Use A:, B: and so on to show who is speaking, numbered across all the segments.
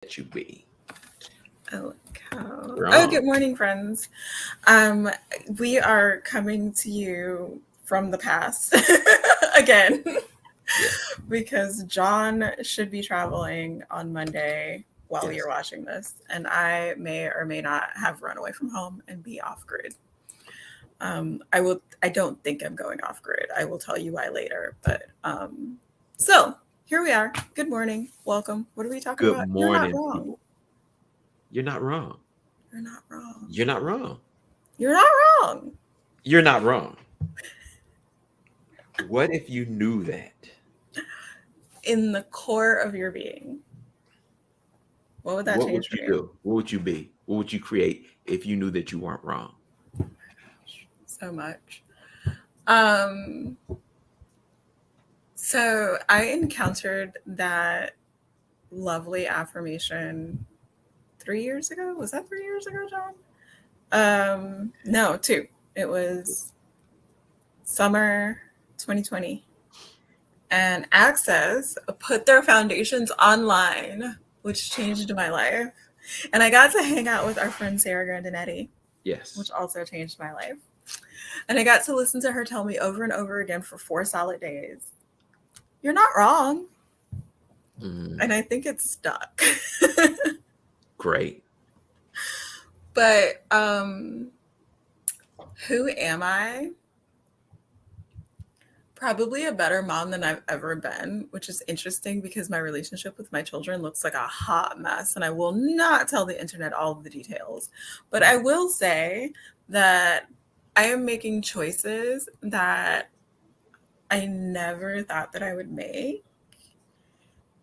A: that you be.
B: Oh, cow. Oh,
A: Wrong.
B: good morning, friends. Um, we are coming to you from the past again
A: Yeah.
B: because John should be traveling on Monday while
A: Yes.
B: you're watching this, and I may or may not have run away from home and be off grid. I will. I don't think I'm going off grid. I will tell you why later. So here we are. Good morning. Welcome. What are we talking
A: Good
B: about? You're not
A: morning,
B: wrong.
A: people. You're not wrong.
B: You're not wrong.
A: You're not wrong.
B: You're not wrong.
A: You're not wrong. What if you knew that?
B: In the core of your being, what would that
A: What would
B: change for
A: you
B: you?
A: do? What would you be? What would you create if you knew that you weren't wrong?
B: So much. Um, so I encountered that lovely affirmation 3 years ago. Was that 3 years ago, John? No, two. It was summer 2020. And Access put their foundations online, which changed my life. And I got to hang out with our friend Sarah Grandinetti,
A: Yes.
B: which also changed my life. And I got to listen to her tell me over and over again for 4 solid days, you're not wrong.
A: Mm,
B: And I think it's stuck.
A: great.
B: But who am I? Probably a better mom than I've ever been, which is interesting because my relationship with my children looks like a hot mess. And I will not tell the internet all of the details. But I will say that I am making choices that I never thought that I would make.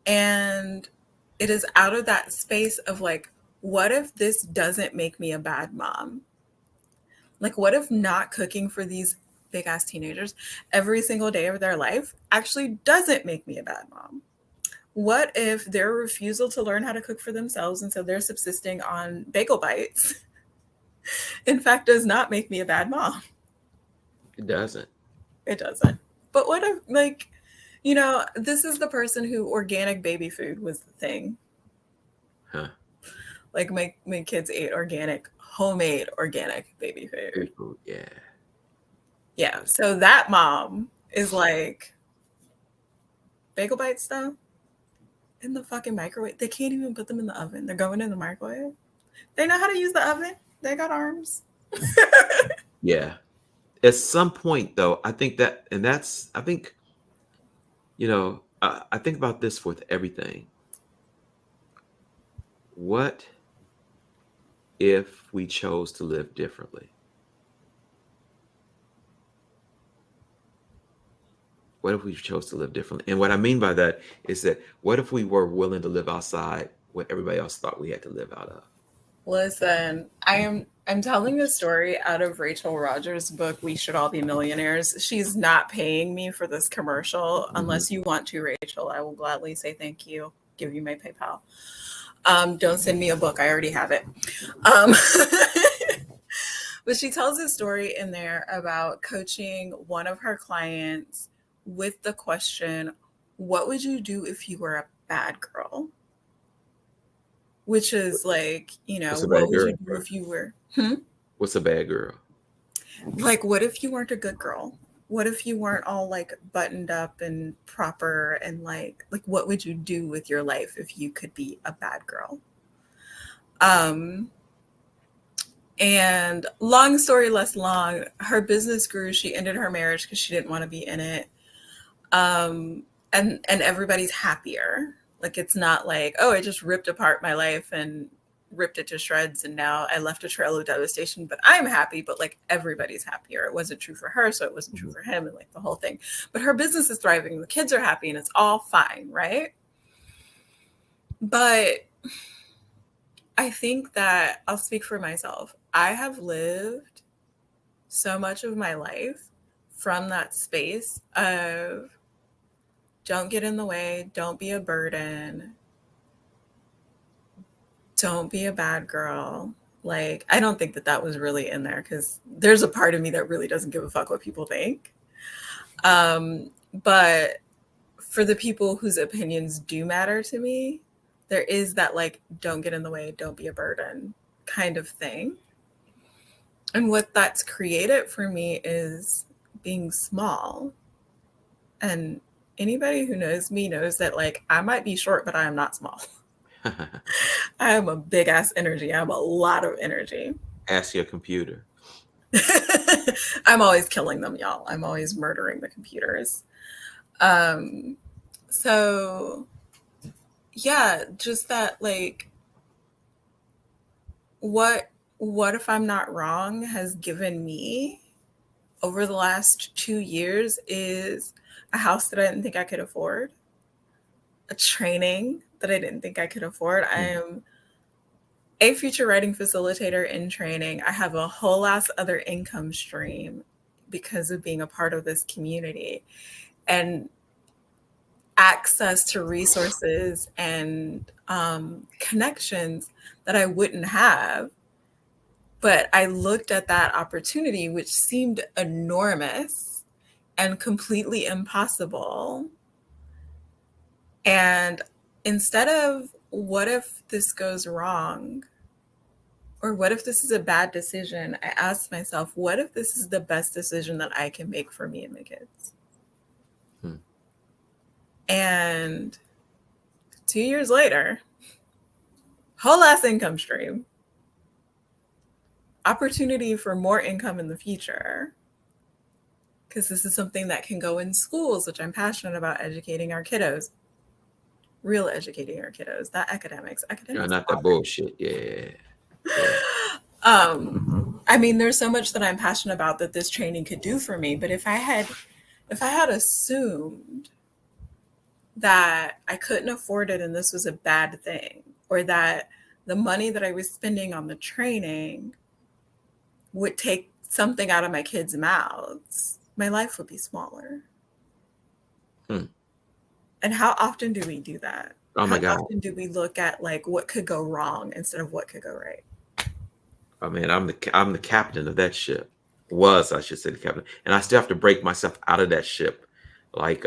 B: And it is out of that space of like, what if this doesn't make me a bad mom? Like, what if not cooking for these big ass teenagers every single day of their life actually doesn't make me a bad mom? What if their refusal to learn how to cook for themselves and so they're subsisting on bagel bites, in fact, does not make me a bad mom?
A: It doesn't.
B: It doesn't. But what if, like, this is the person who organic baby food was the thing.
A: Huh.
B: Like my kids ate organic, homemade organic baby food.
A: People, yeah.
B: Yeah. So that mom is like, bagel bites stuff in the fucking microwave. They can't even put them in the oven. They're going in the microwave. They know how to use the oven. They got arms.
A: Yeah. At some point, though, I think that, and that's, I think, I think about this with everything. What if we chose to live differently? What if we chose to live differently? And what I mean by that is that what if we were willing to live outside what everybody else thought we had to live out of?
B: Listen, I'm telling a story out of Rachel Rogers' book, We Should All Be Millionaires. She's not paying me for this commercial.
A: Mhm.
B: Unless you want to, Rachel, I will gladly say thank you, give you my PayPal. Don't send me a book. I already have it. Um, but she tells a story in there about coaching one of her clients with the question, what would you do if you were a bad girl? Which is like,
A: What's a
B: what
A: bad
B: would
A: girl?
B: you do if you were,
A: What's a bad girl?
B: like, what if you weren't a good girl? What if you weren't all like buttoned up and proper and like what would you do with your life if you could be a bad girl? Um, and long story less long, her business grew. She ended her marriage because she didn't want to be in it. Um, and everybody's happier. Like it's not like, oh, I just ripped apart my life and ripped it to shreds and now I left a trail of devastation, but I'm happy, but like everybody's happier. It wasn't true for her, so it wasn't true
A: Mhm.
B: for him and like the whole thing. But her business is thriving, the kids are happy and it's all fine, right? But I think that I'll speak for myself. I have lived so much of my life from that space of don't get in the way, don't be a burden, don't be a bad girl. Like, I don't think that that was really in there because there's a part of me that really doesn't give a fuck what people think. Um, but for the people whose opinions do matter to me, there is that like, don't get in the way, don't be a burden kind of thing. And what that's created for me is being small. And anybody who knows me knows that like I might be short, but I am not small. I am a big ass energy. I have a lot of energy.
A: Ask your computer.
B: I'm always killing them, y'all. I'm always murdering the computers. Um, so yeah, just that like what what if I'm not wrong has given me over the last 2 years is a house that I didn't think I could afford, a training that I didn't think I could afford. I
A: Mm.
B: am a future writing facilitator in training. I have a whole ass other income stream because of being a part of this community and access to resources and connections that I wouldn't have. But I looked at that opportunity, which seemed enormous and completely impossible. And instead of what if this goes wrong? Or what if this is a bad decision? I asked myself, what if this is the best decision that I can make for me and my kids?
A: Hmm.
B: And 2 years later, whole ass income stream, opportunity for more income in the future. Because this is something that can go in schools, which I'm passionate about educating our kiddos. Real educating our kiddos, not academics.
A: Yeah,
B: Academics
A: not that bullshit. Yeah. Yeah.
B: I mean, there's so much that I'm passionate about that this training could do for me. But if I had assumed that I couldn't afford it and this was a bad thing, or that the money that I was spending on the training would take something out of my kids' mouths, my life would be smaller.
A: Hmm.
B: And how often do we do that?
A: Oh
B: How
A: my God.
B: often do we look at like what could go wrong instead of what could go right?
A: I mean, I'm the captain of that ship. Was, I should say, the captain, and I still have to break myself out of that ship. Like,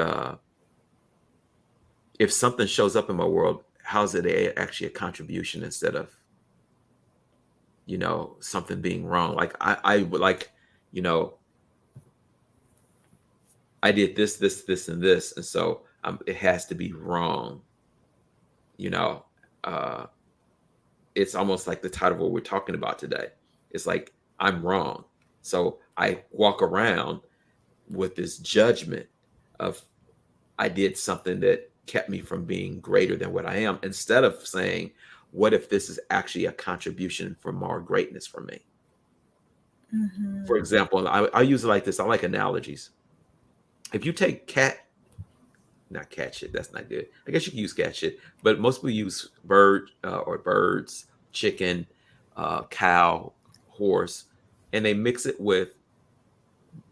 A: if something shows up in my world, how's it actually a contribution instead of, something being wrong? Like I would like, you know, I did this, and this, and so it has to be wrong. You know, uh, it's almost like the title of what we're talking about today. It's like I'm wrong, so I walk around with this judgment of I did something that kept me from being greater than what I am, instead of saying, what if this is actually a contribution for more greatness for me? For
B: Mm-hmm.
A: example, I use it like this. I like analogies. If you take not cat shit, that's not good. I guess you can use cat shit, but most people use or birds, chicken, cow, horse, and they mix it with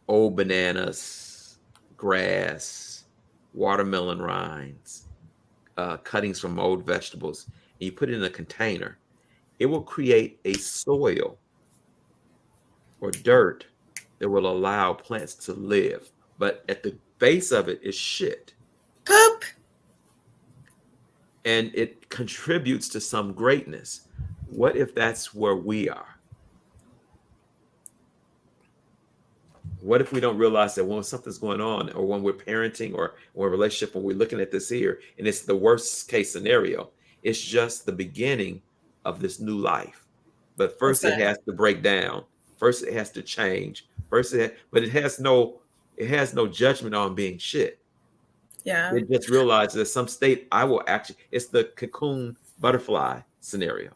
A: old bananas, grass, watermelon rinds, cuttings from old vegetables, and you put it in a container. It will create a soil or dirt that will allow plants to live. But at the base of it is shit.
B: Poop.
A: And it contributes to some greatness. What if that's where we are? What if we don't realize that when something's going on, or when we're parenting, or when a relationship, when we're looking at this here, and it's the worst case scenario, it's just the beginning of this new life. But first it
B: Listen,
A: has to break down. First it has to change. But it has no judgment on being shit.
B: yeah.
A: It just realizes that some state I will actually, it's the cocoon butterfly scenario.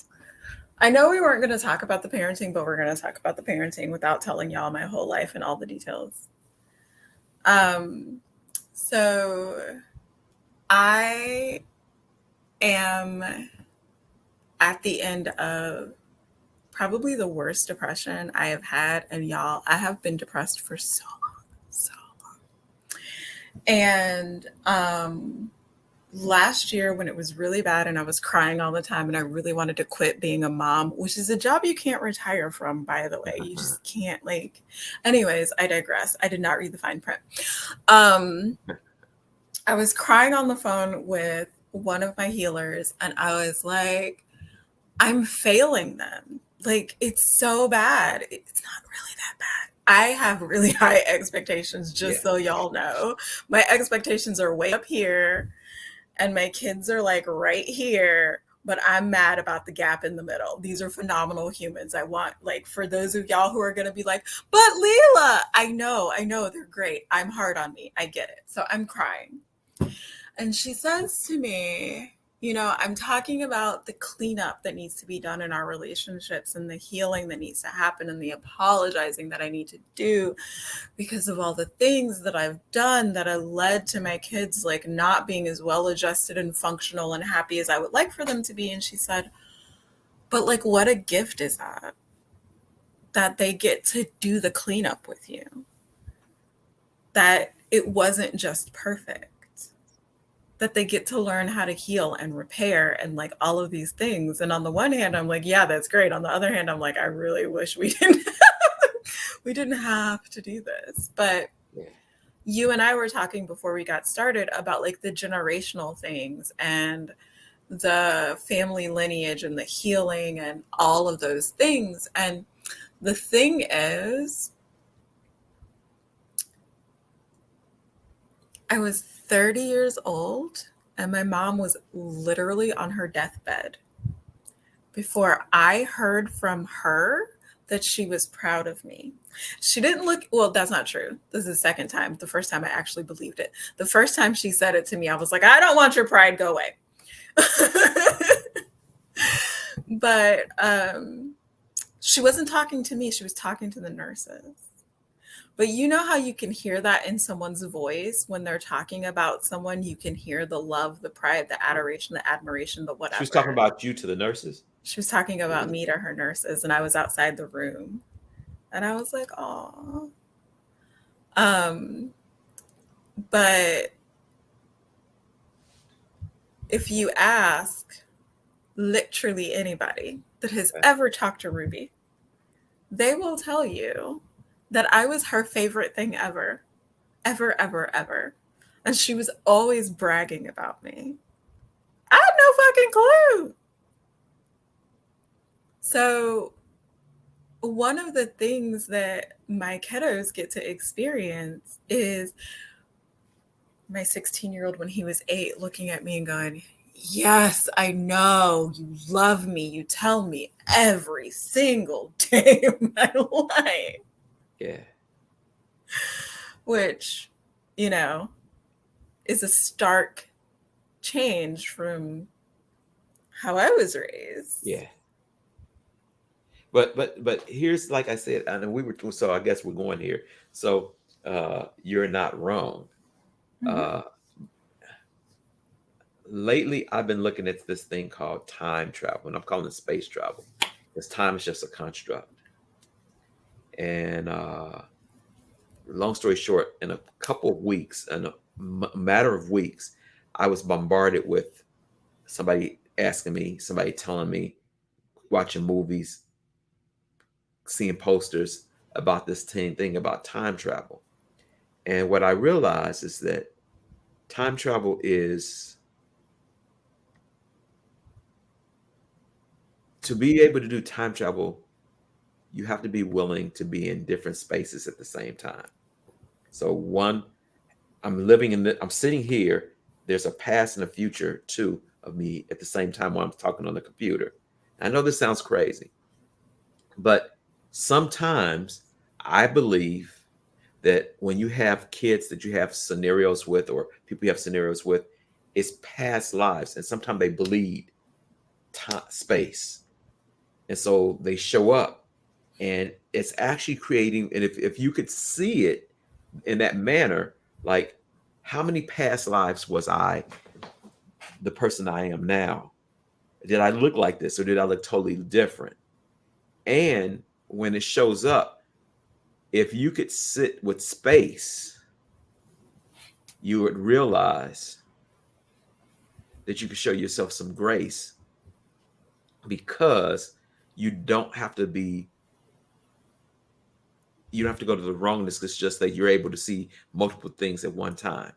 B: I know we weren't going to talk about the parenting, but we're going to talk about the parenting without telling y'all my whole life and all the details. So I am at the end of probably the worst depression I have had. And y'all, I have been depressed for so long, so long. And last year when it was really bad and I was crying all the time and I really wanted to quit being a mom, which is a job you can't retire from, by the way. You just can't like, anyways, I digress. I did not read the fine print. I was crying on the phone with one of my healers, and I was like, I'm failing them. Like, it's so bad. It's not really that bad. I have really high expectations, just
A: Yeah.
B: so y'all know. My expectations are way up here, and my kids are like right here, but I'm mad about the gap in the middle. These are phenomenal humans. I want, like, for those of y'all who are going to be like, but Lila, I know, they're great. I'm hard on me. I get it. So I'm crying. And she says to me, you know, I'm talking about the cleanup that needs to be done in our relationships and the healing that needs to happen and the apologizing that I need to do because of all the things that I've done that have led to my kids like not being as well adjusted and functional and happy as I would like for them to be. And she said, but like, what a gift is that? That they get to do the cleanup with you, that it wasn't just perfect, that they get to learn how to heal and repair and like all of these things. And on the one hand, I'm like, yeah, that's great. On the other hand, I'm like, I really wish we didn't we didn't have to do this. But
A: Yeah.
B: you and I were talking before we got started about like the generational things and the family lineage and the healing and all of those things. And the thing is, I was 30 years old and my mom was literally on her deathbed before I heard from her that she was proud of me. She didn't look, well, that's not true. This is the second time. The first time I actually believed it. The first time she said it to me, I was like, I don't want your pride, go away. But she wasn't talking to me, she was talking to the nurses. But you know how you can hear that in someone's voice when they're talking about someone, you can hear the love, the pride, the adoration, the admiration, the
A: She was talking
B: whatever.
A: about you to the nurses.
B: She was talking about me to her nurses, and I was outside the room. And I was like, oh. But if you ask literally anybody that has ever talked to Ruby, they will tell you that I was her favorite thing ever, ever, ever, ever. And she was always bragging about me. I had no fucking clue. So, one of the things that my kiddos get to experience is my 16-year-old when he was 8 looking at me and going, yes, I know you love me. You tell me every single day of my life.
A: Yeah.
B: Which, you know, is a stark change from how I was raised.
A: Yeah. But here's, like I said, and we were, so I guess we're going here. So you're not wrong.
B: Mm-hmm.
A: Uh Lately I've been looking at this thing called time travel, and I'm calling it space travel. Because time is just a construct. And long story short, in a couple of weeks, in a matter of weeks, I was bombarded with somebody asking me, somebody telling me, watching movies, seeing posters about this thing about time travel. And what I realized is that time travel is, to be able to do time travel, you have to be willing to be in different spaces at the same time. So one, I'm sitting here. There's a past and a future too of me at the same time while I'm talking on the computer. I know this sounds crazy, but sometimes I believe that when you have kids that you have scenarios with, or people you have scenarios with, it's past lives, and sometimes they bleed time, space, and so they show up, and it's actually creating. And if you could see it in that manner, like, how many past lives was I the person I am now? Did I look like this, or did I look totally different? And when it shows up, if you could sit with space, you would realize that you could show yourself some grace, because you don't have to be, you don't have to go to the wrongness. It's just that you're able to see multiple things at one time.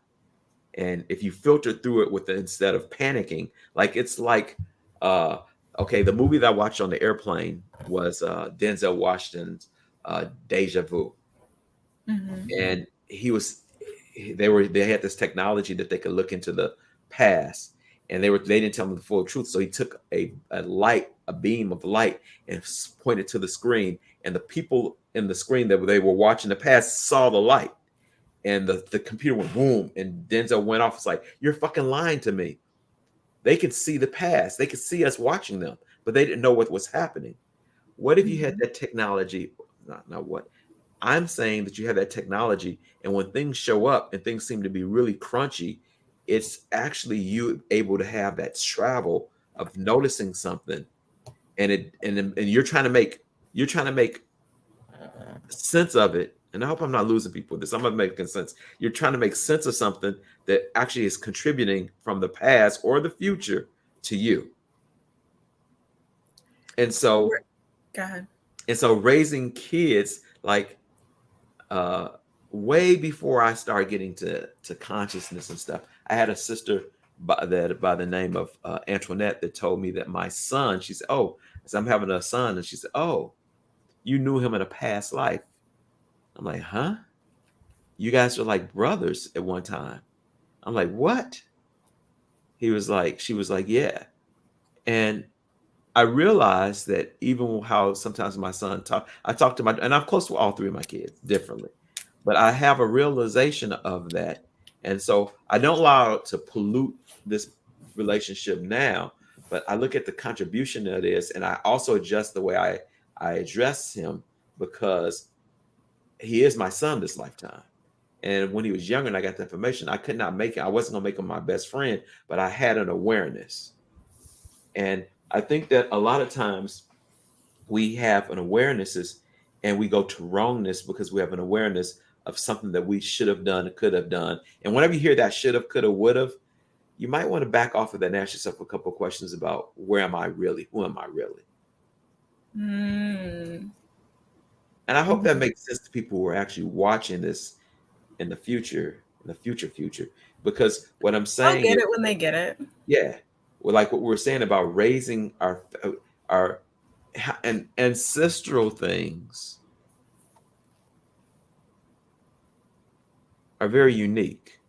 A: And if you filter through it with instead of panicking, like it's like uh okay, the movie that I watched on the airplane was Denzel Washington's Deja Vu.
B: Mm-hmm.
A: And they had this technology that they could look into the past, and they didn't tell him the full truth, so he took a beam of light and pointed to the screen, and the people in the screen that they were watching the past saw the light, and the computer went boom, and Denzel went off. It's like, you're fucking lying to me. They could see the past, they could see us watching them, but they didn't know what was happening. What if you had
B: Mm-hmm.
A: that technology? Not what I'm saying, that you have that technology, and when things show up and things seem to be really crunchy, it's actually you able to have that travel of noticing something, and you're trying to make sense of it. And I hope I'm not losing people with this. I'm not making sense. You're trying to make sense of something that actually is contributing from the past or the future to you. And so
B: Go ahead.
A: raising kids, like uh way before I started getting to consciousness and stuff, I had a sister by the name of Antoinette, that told me that my son, she said, oh, I said, I'm having a son, and she said, oh, you knew him in a past life. I'm like, huh? You guys were like brothers at one time. I'm like, what? She was like, yeah. And I realized that even how sometimes my son I talk to and I'm close to all three of my kids differently, but I have a realization of that. And so I don't allow it to pollute this relationship now, but I look at the contribution that it is, and I also adjust the way I address him, because he is my son this lifetime. And when he was younger and I got the information, I wasn't gonna make him my best friend, but I had an awareness. And I think that a lot of times we have an awarenesses, and we go to wrongness because we have an awareness of something that we should have done, could have done. And whenever you hear that should have, could have, would have, you might want to back off of that and ask yourself a couple of questions about, where am I really? Who am I really?
B: Mm.
A: And I hope that
B: Mm-hmm.
A: makes sense to people who are actually watching this in the future, because what I'm
B: I'll
A: saying
B: get
A: is,
B: it when they get it.
A: yeah, well, like what we're saying about raising our and ancestral things are very unique.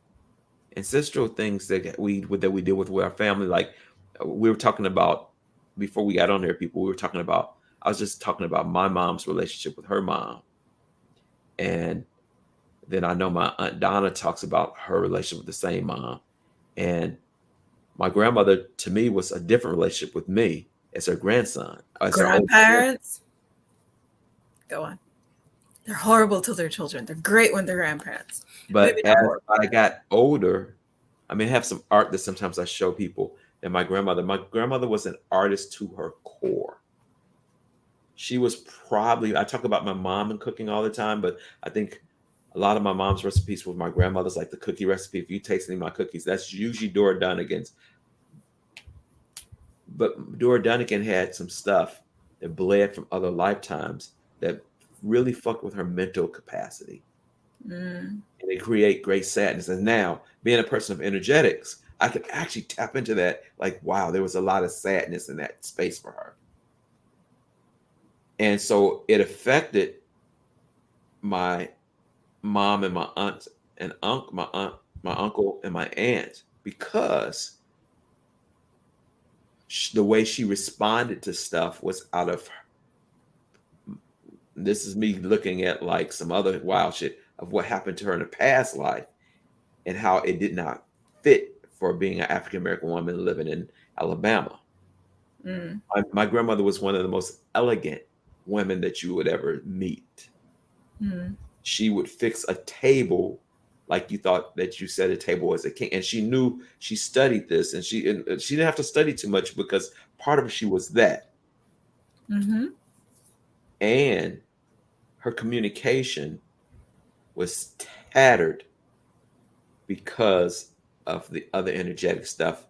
A: Ancestral things that we deal with our family, like we were talking about before we got on here, people. We were talking about. I was just talking about my mom's relationship with her mom, and then I know my aunt Donna talks about her relationship with the same mom, and my grandmother to me was a different relationship with me as her grandson, as her older grandson.
B: Grandparents, go on. They're horrible to their children. They're great when they're grandparents.
A: But
B: Maybe not
A: as
B: horrible.
A: I got older, I mean, I have some art that sometimes I show people. And my grandmother was an artist to her core. She was probably, I talk about my mom and cooking all the time, but I think a lot of my mom's recipes with my grandmother's, like the cookie recipe. If you taste any of my cookies, that's usually Dora Dunnigan's. But Dora Dunnigan had some stuff that bled from other lifetimes that really fucked with her mental capacity.
B: Mm.
A: And they create great sadness. And now, being a person of energetics, I can actually tap into that. Like, wow, there was a lot of sadness in that space for her. And so it affected my mom and my aunt and my uncle and my aunt, because the way she responded to stuff was out of, this is me looking at like some other wild shit of what happened to her in a past life, and how it did not fit for being an African American woman living in Alabama.
B: Mm.
A: My grandmother was one of the most elegant women that you would ever meet.
B: Mm.
A: She would fix a table like you thought that you set a table as a king, and she knew, she studied this, and she didn't have to study too much, because part of it, she was that.
B: Mm-hmm.
A: And her communication was tattered because of the other energetic stuff.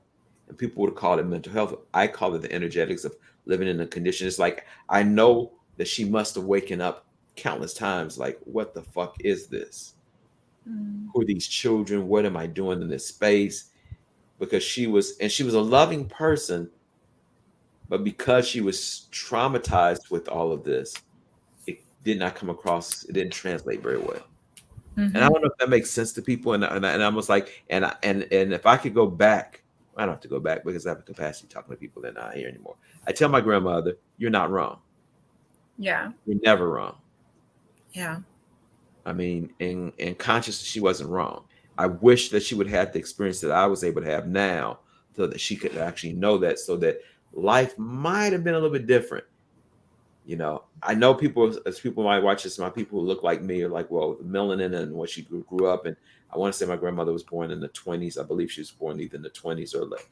A: And people would call it mental health. I call it the energetics of living in a condition. It's like, I know that she must have waken up countless times like, what the fuck is this?
B: Mm.
A: Who are these children? What am I doing in this space? Because she was a loving person, but because she was traumatized with all of this, it did not come across, it didn't translate very well. And I
B: Mm-hmm.
A: don't know if that makes sense to people. And I was like, and if I could go back, I don't have to go back because I have a capacity talking to people that are not here anymore. I tell my grandmother, "You're not wrong.
B: Yeah.
A: You're never wrong."
B: Yeah.
A: I mean, in consciously, she wasn't wrong. I wish that she would have the experience that I was able to have now, so that she could actually know that, so that life might have been a little bit different. I know people, as people might watch this, my people who look like me are like, well, the melanin and what she grew up in. I want to say my grandmother was born in the 20s. I believe she was born either in the 20s or like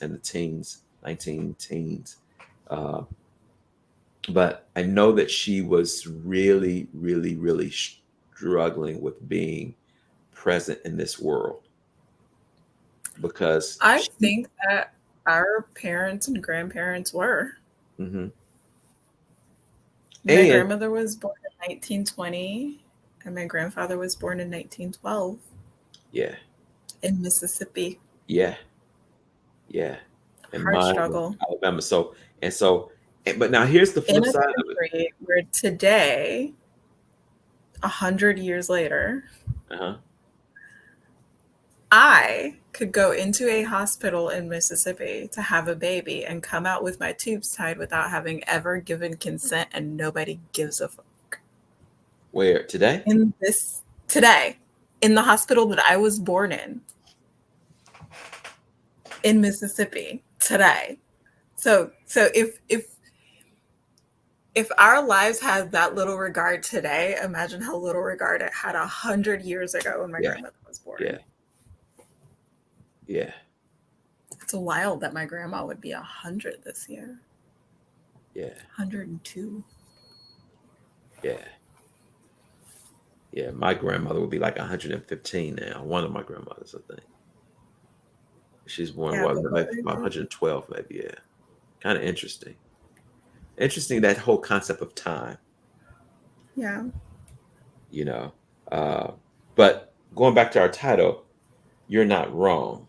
A: in the teens, 19 teens. Uh, but I know that she was really, really, really struggling with being present in this world because
B: I
A: she,
B: think that our parents and grandparents were.
A: mhm.
B: My
A: And
B: grandmother was born in 1920, and my grandfather was born in 1912
A: yeah,
B: in Mississippi.
A: yeah, yeah, and
B: Hard
A: mine was
B: struggle
A: Alabama. But now here's the
B: in
A: flip
B: a
A: side of it.
B: country where today, 100 years later,
A: Uh-huh.
B: I could go into a hospital in Mississippi to have a baby and come out with my tubes tied without having ever given consent, and nobody gives a fuck.
A: Where today?
B: In this today, in the hospital that I was born in Mississippi today. So if our lives had that little regard today, imagine how little regard it had 100 years ago when my
A: Yeah,
B: grandmother was
A: yeah,
B: born.
A: yeah,
B: It's wild that my grandma would be 100 this year.
A: yeah,
B: 102.
A: yeah, yeah. My grandmother would be like 115 now. One of my grandmothers, I think. She's born
B: Yeah,
A: what,
B: but
A: like 112, maybe. Yeah, kind of interesting. Interesting that whole concept of time.
B: yeah.
A: You know, uh, but going back to our title, you're not wrong.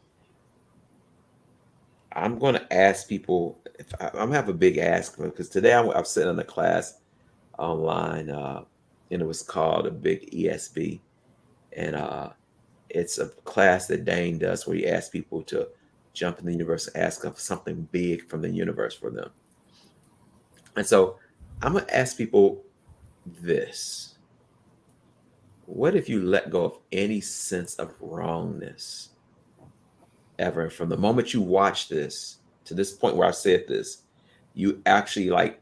A: I'm going to ask people. If I'm gonna have a big ask because today I'm sitting in a class online, and it was called a big ESB, and it's a class that Dane does where he asks people to jump in the universe and ask them something big from the universe for them. And so I'm gonna ask people this: what if you let go of any sense of wrongness ever? And from the moment you watch this to this point where I said this, you actually like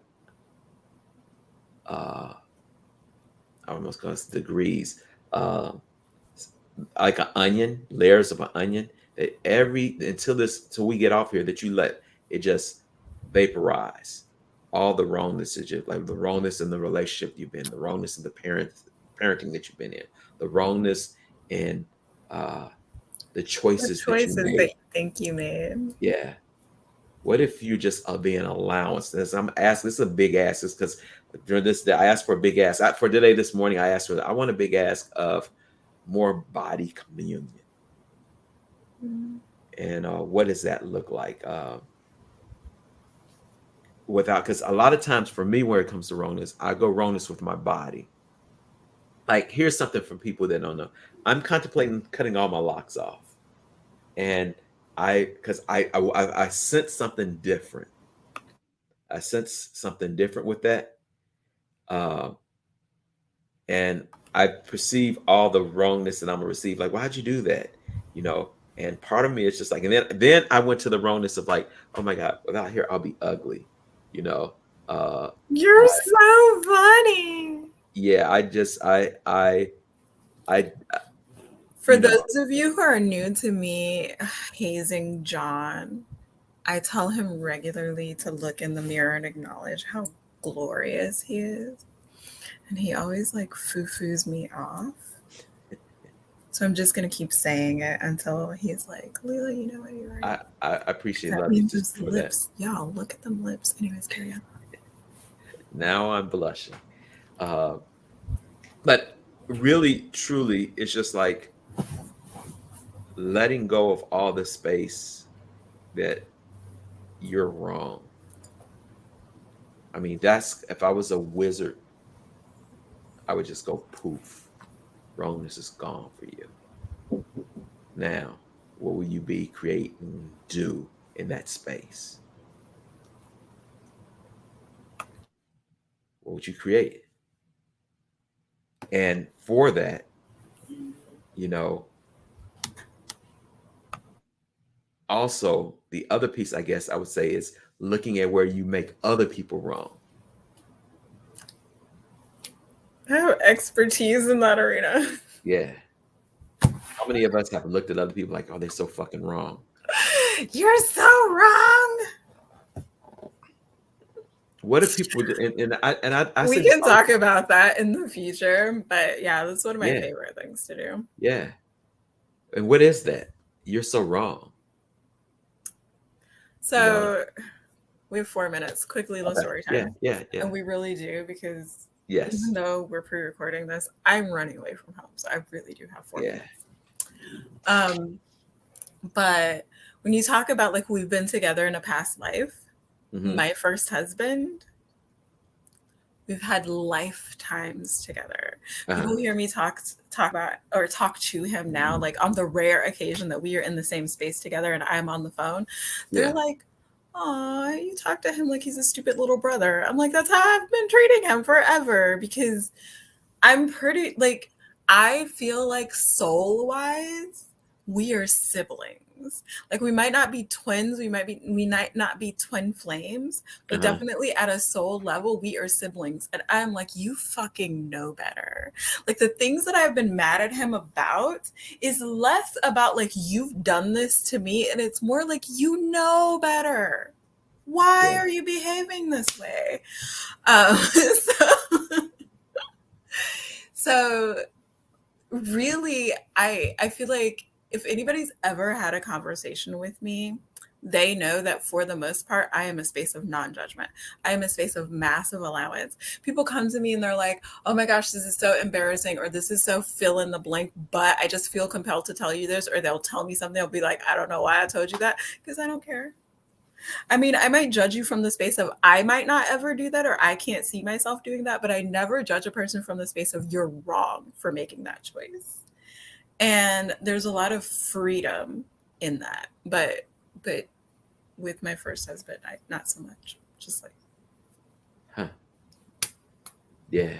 A: uh I almost call it degrees, uh, like an onion, layers of an onion. That every until this till we get off here, that you let it just vaporize all the wrongness that you like, the wrongness in the relationship you've been, the wrongness in the parenting that you've been in, the wrongness in uh, the
B: The
A: choices that you
B: choices that
A: made.
B: you think you made.
A: Yeah. What if you just are being allowance? This I'm asking. This is a big ask. This because during this day, I asked for a big ask. For today, this morning, I asked for. I want a big ask of more body communion.
B: Mm.
A: And what does that look like? Without, because a lot of times for me, where it comes to wrongness, I go wrongness with my body. Like, here's something for people that don't know. I'm contemplating cutting all my locks off, and because I sense something different. I sense something different with that. Uh, and I perceive all the wrongness that I'm gonna receive. Like, why'd you do that? You know. And part of me is just like, and then I went to the wrongness of like, oh my god, without here I'll be ugly. You know. Uh,
B: You're
A: I,
B: so funny.
A: yeah, I,
B: For
A: you know,
B: those of you who are new to me, hazing John, I tell him regularly to look in the mirror and acknowledge how glorious he is. And he always like foo-foos me off. So I'm just gonna keep saying it until he's like, Lila, you know what, you're right.
A: I appreciate
B: That
A: love you
B: means
A: just
B: his
A: for that.
B: lips. Y'all, look at them lips. Anyways, carry on.
A: Now I'm blushing. Uh, but really, truly, it's just like letting go of all the space that you're wrong. I mean, that's if I was a wizard, I would just go poof. Wrongness is gone for you. Now, what will you be, create, and do in that space? What would you create? And for that, you know, also the other piece, I guess I would say, is looking at where you make other people wrong.
B: I have expertise in that arena.
A: Yeah. How many of us have looked at other people like, oh, they're so fucking wrong?
B: You're so wrong.
A: What if people and I
B: We
A: say this
B: can
A: all the
B: talk
A: time.
B: about that in the future, but yeah, that's one of my
A: Yeah,
B: favorite things to do.
A: yeah. And what is that? You're so wrong. You know.
B: So we have 4 minutes. Quick Lila
A: Okay.
B: story
A: Yeah,
B: time.
A: yeah, yeah.
B: And we really do because even
A: Yes.
B: though we're pre-recording this, I'm running away from home. So I really do have four
A: Yeah.
B: minutes. But when you talk about like we've been together in a past life,
A: Hmm.
B: my first husband, we've had lifetimes together.
A: Uh-huh.
B: People hear me talk about or talk to him now, like on the rare occasion that we are in the same space together and I'm on the phone. They're
A: Yeah.
B: like, "Aw, you talk to him like he's a stupid little brother." I'm like, "That's how I've been treating him forever," because I'm pretty like I feel like soul wise, we are siblings. Like we might not be twins, we might not be twin flames, but
A: Uh-huh.
B: definitely at a soul level, we are siblings. And I'm like, you fucking know better. Like the things that I've been mad at him about is less about like you've done this to me, and it's more like you know better. Why
A: Yeah.
B: are you behaving this way? So so really I feel like if anybody's ever had a conversation with me, they know that for the most part I am a space of non-judgment. I am a space of massive allowance. People come to me and they're like, oh my gosh, this is so embarrassing, or this is so fill in the blank, but I just feel compelled to tell you this. Or they'll tell me something, they'll be like, I don't know why I told you that, because I don't care. I mean, I might judge you from the space of I might not ever do that, or I can't see myself doing that, but I never judge a person from the space of you're wrong for making that choice. And there's a lot of freedom in that. But with my first husband, I not so much. Just like
A: Huh. Yeah.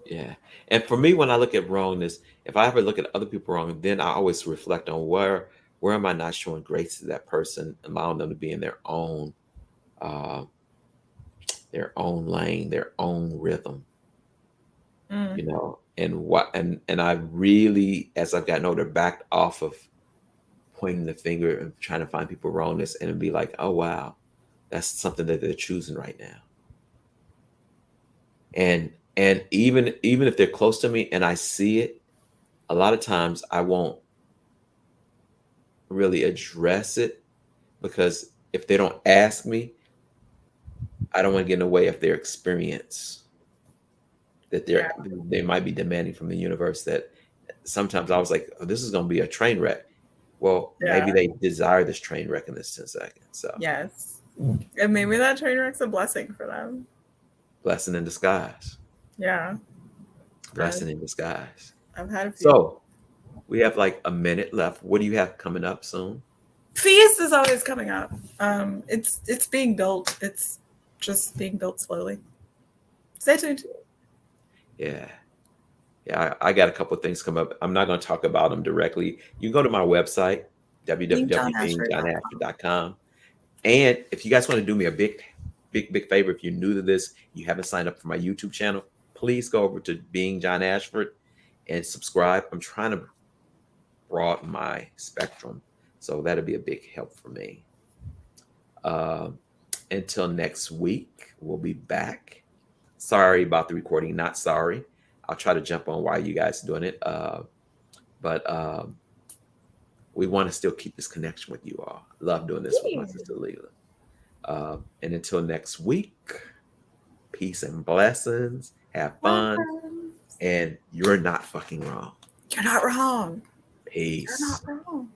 A: Yeah. And for me, when I look at wrongness, if I ever look at other people wrong, then I always reflect on where am I not showing grace to that person, allowing them to be in uh their own lane, their own rhythm,
B: mm,
A: and what and I really, as I've gotten older, backed off of pointing the finger and trying to find people wrongness and be like, oh wow, that's something that they're choosing right now. And even if they're close to me and I see it, a lot of times I won't really address it because if they don't ask me, I don't want to get in the way of their experience that
B: yeah,
A: they might be demanding from the universe. That sometimes I was like, oh, this is going to be a train wreck. Well, maybe
B: yeah,
A: they desire this train wreck in this 10 seconds. So
B: yes. And maybe that train wreck's a blessing for them.
A: blessing in disguise,
B: Yeah. I've,
A: blessing in disguise.
B: I've had a few.
A: So we have like a minute left. What do you have coming up soon?
B: Feast is always coming up. It's being built. It's just being built slowly. Stay tuned.
A: Yeah. Yeah, I got a couple of things come up. I'm not going to talk about them directly. You can go to my website,
B: BeingJohnAshford.com.
A: www.beingjohnashford.com. And if you guys want to do me a big favor, if you're new to this, you haven't signed up for my YouTube channel, please go over to Being John Ashford and subscribe. I'm trying to broaden my spectrum, so that'll be a big help for me. Uh, until next week, we'll be back. Sorry about the recording, not sorry. I'll try to jump on while you guys are doing it. But we want to still keep this connection with you all. Love doing this with my sister Lila. And until next week, peace and blessings. Have fun
B: Welcome.
A: and you're not fucking wrong.
B: You're not wrong. You're
A: Peace.
B: not wrong.